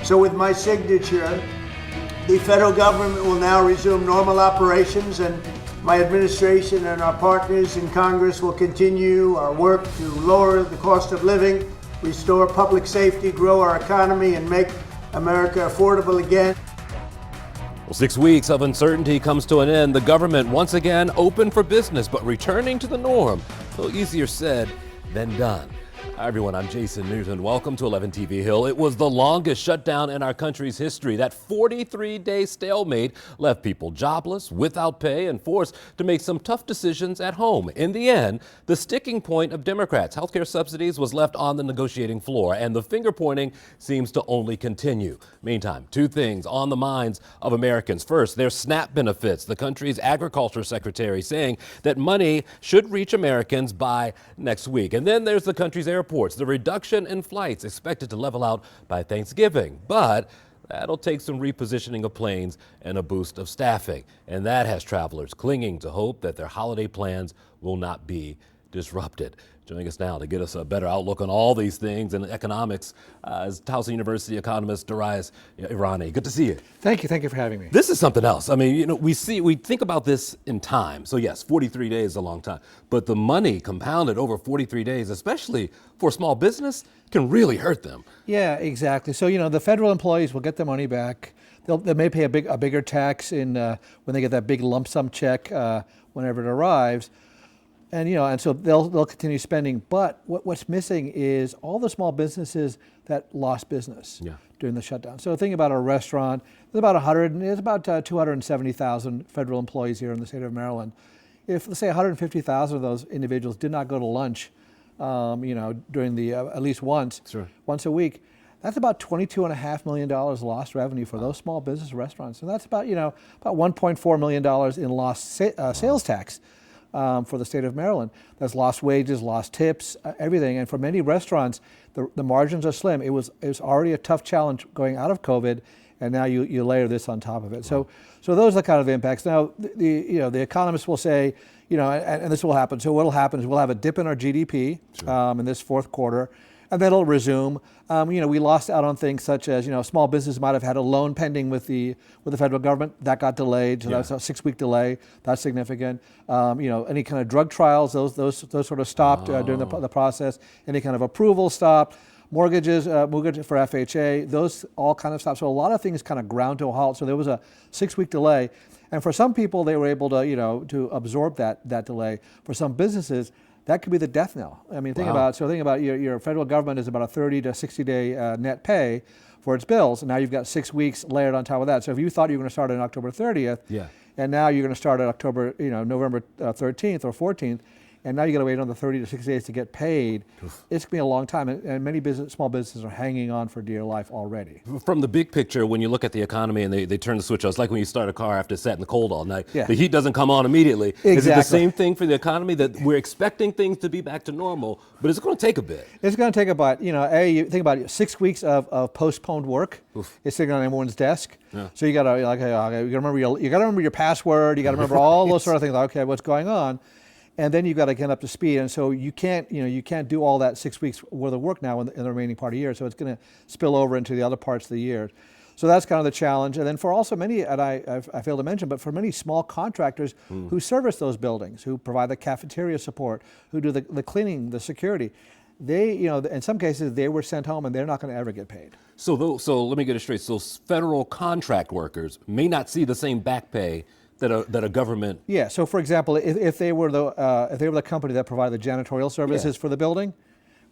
So with my signature, the federal government will now resume normal operations, and my administration and our partners in Congress will continue our work to lower the cost of living, restore public safety, grow our economy, and make America affordable again. Well, 6 weeks of uncertainty comes to an end. The government once again open for business, but returning to the norm. A little easier said than done. Hi everyone, I'm Jason Newton. Welcome to 11 TV Hill. It was the longest shutdown in our country's history. That 43-day stalemate left people jobless, without pay, and forced to make some tough decisions at home. In the end, the sticking point of Democrats, healthcare subsidies, was left on the negotiating floor, and the finger pointing seems to only continue. Meantime, two things on the minds of Americans. First, their SNAP benefits. The country's agriculture secretary saying that money should reach Americans by next week. And then there's the country's airports. The reduction in flights expected to level out by Thanksgiving, but that'll take some repositioning of planes and a boost of staffing. And that has travelers clinging to hope that their holiday plans will not be disrupted. Joining us now to get us a better outlook on all these things and economics is Towson University economist Darius Irani. Good to see you. Thank you. Thank you for having me. This is something else. I mean, we think about this in time. So yes, 43 days is a long time, but the money compounded over 43 days, especially for small business, can really hurt them. Yeah, exactly. So, the federal employees will get their money back. They may pay a bigger tax when they get that big lump sum check whenever it arrives. And so they'll continue spending. But what's missing is all the small businesses that lost business during the shutdown. So think about a restaurant. There's about 270,000 federal employees here in the state of Maryland. If, let's say, 150,000 of those individuals did not go to lunch, during the at least once a week, that's about $22.5 million lost revenue for those small business restaurants. And that's about $1.4 million in lost sales tax. For the state of Maryland. That's lost wages, lost tips, everything. And for many restaurants, the margins are slim. It was already a tough challenge going out of COVID, and now you layer this on top of it. So those are the kind of impacts. Now, the economists will say, and this will happen. So what will happen is we'll have a dip in our GDP in this fourth quarter, and then it'll resume. We lost out on things such as, small business might have had a loan pending with the federal government. That got delayed, so that's a 6-week delay. That's significant. Any kind of drug trials, those sort of stopped during the process. Any kind of approval stopped. Mortgage for FHA, those all kind of stopped. So a lot of things kind of ground to a halt. So there was a 6-week delay. And for some people, they were able to absorb that delay. For some businesses, that could be the death knell. I mean, think about your federal government is about a 30 to 60 day net pay for its bills, and now you've got 6 weeks layered on top of that. So if you thought you were going to start on October 30th, and now you're going to start at November 13th or 14th, and now you got to wait another 30 to 60 days to get paid. It's going to be a long time, and many small businesses are hanging on for dear life already. From the big picture, when you look at the economy and they turn the switch on, it's like when you start a car after it's sat in the cold all night. The heat doesn't come on immediately. Exactly. Is it the same thing for the economy, that we're expecting things to be back to normal, but it's going to take a bit? It's going to take a bit. You think about it, 6 weeks of postponed work. It's sitting on everyone's desk. So you got to remember your password. You got to remember all those sort of things. Okay, what's going on? And then you've got to get up to speed, and so you can't do all that 6 weeks worth of work now in the remaining part of the year. So it's going to spill over into the other parts of the year. So that's kind of the challenge. And then for also many, and I failed to mention, but for many small contractors who service those buildings, who provide the cafeteria support, who do the cleaning, the security, they, in some cases, they were sent home and they're not going to ever get paid. So let me get it straight. So federal contract workers may not see the same back pay that a government. Yeah. So for example, if they were the company that provided the janitorial services for the building,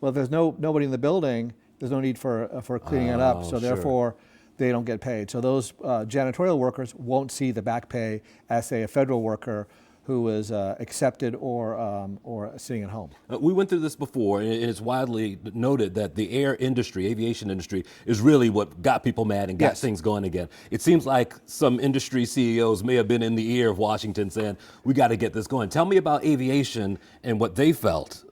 well, if there's nobody in the building, there's no need for cleaning it up. So therefore, they don't get paid. So those janitorial workers won't see the back pay as, say, a federal worker who is accepted or sitting at home. We went through this before, and it's widely noted that the aviation industry is really what got people mad and got things going again. It seems like some industry CEOs may have been in the ear of Washington saying, we got to get this going. Tell me about aviation and what they felt.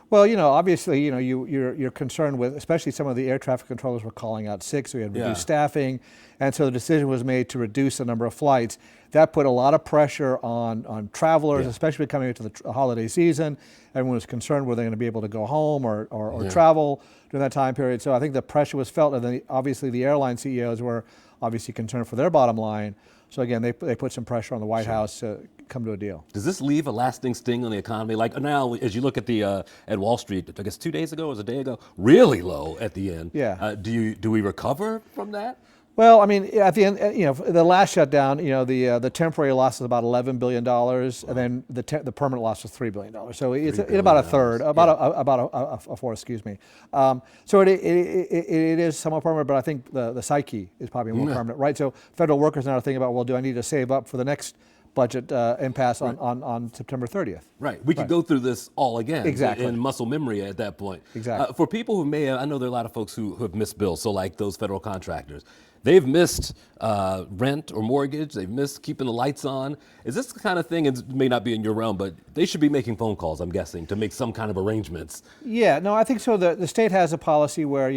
Well, obviously, you're concerned with, especially some of the air traffic controllers were calling out sick, so we had reduced staffing, and so the decision was made to reduce the number of flights. That put a lot of pressure on travelers, especially coming into the holiday season. Everyone was concerned were they going to be able to go home or travel during that time period. So I think the pressure was felt, and then obviously the airline CEOs were obviously concerned for their bottom line. So again, they put some pressure on the White House to come to a deal. Does this leave a lasting sting on the economy? Like now, as you look at the at Wall Street, I guess 2 days ago, or was it a day ago, really low at the end. Yeah. Do we recover from that? Well, I mean, at the end, the last shutdown, the temporary loss was about $11 billion, and then the permanent loss was $3 billion. So it's about a third, about a fourth, excuse me. So it is somewhat permanent, but I think the psyche is probably more permanent, right? So federal workers now are thinking about, well, do I need to save up for the next budget impasse on September 30th? Right. We could go through this all again. Exactly. In muscle memory at that point. Exactly. For people who I know there are a lot of folks who have missed bills, so like those federal contractors. They've missed rent or mortgage. They've missed keeping the lights on. Is this the kind of thing, it may not be in your realm, but they should be making phone calls, I'm guessing, to make some kind of arrangements. Yeah, no, I think so. The state has a policy where,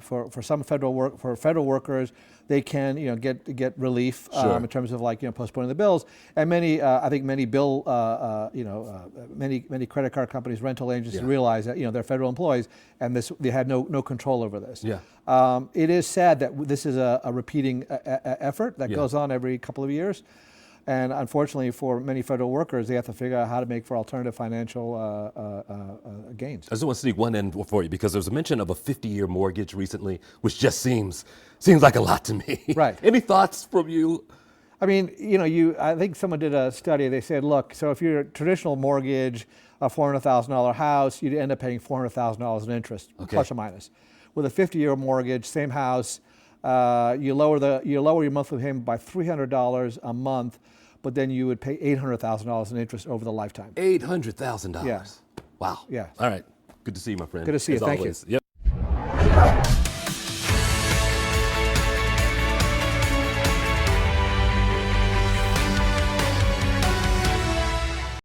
for some federal workers, they can, get relief in terms of postponing the bills. And many, I think many many credit card companies, rental agencies realize that, they're federal employees and they had no control over this. Yeah. It is sad that this is a repeating effort that goes on every couple of years. And unfortunately, for many federal workers, they have to figure out how to make for alternative financial gains. I just want to sneak one in for you, because there was a mention of a 50-year mortgage recently, which just seems like a lot to me. Right. Any thoughts from you? I mean, I think someone did a study. They said, look, so if you're a traditional mortgage, a $400,000 house, you'd end up paying $400,000 in interest, plus or minus. With a 50-year mortgage, same house, you lower your monthly payment by $300 a month, but then you would pay $800,000 in interest over the lifetime. $800,000. Yeah. Wow. Yeah. All right. Good to see you, my friend. Good to see you. As Thank always. you. Yep.